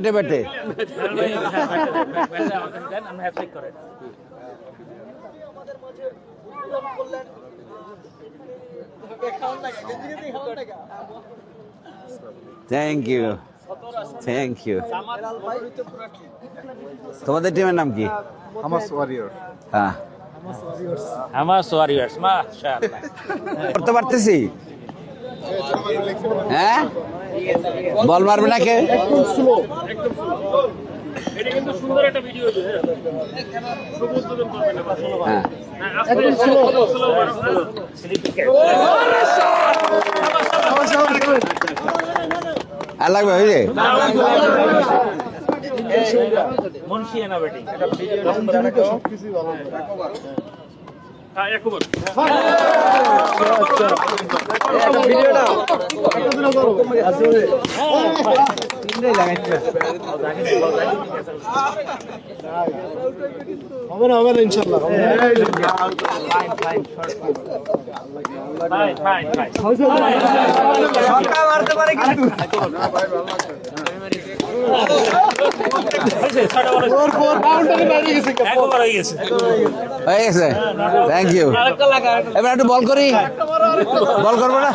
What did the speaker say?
ব্যাটে ব্যাটে thank you thank you. তোমাদের টিমের নাম কি? Hamas warrior. হ্যাঁ, হামাস ওয়ারিয়র্স, মাশাআল্লাহ। করতে পারতেছি। হ্যাঁ, বল মারবে না কে? এটা কিন্তু সুন্দর একটা ভিডিও হয়েছে। হ্যাঁ, আর লাগবে ওই যে মুন্সিয়ানা ব্যাটিং। সবকিছুই ভালো। হ্যাঁ, এক ওভার। হবে না ইনশাল্লাহ। Fine fine fine. মারতে পারে কিন্তু এক ওভার হয়ে গেছে। হয়ে গেছে। Thank you. এবার একটু বল করি। বল করবো না।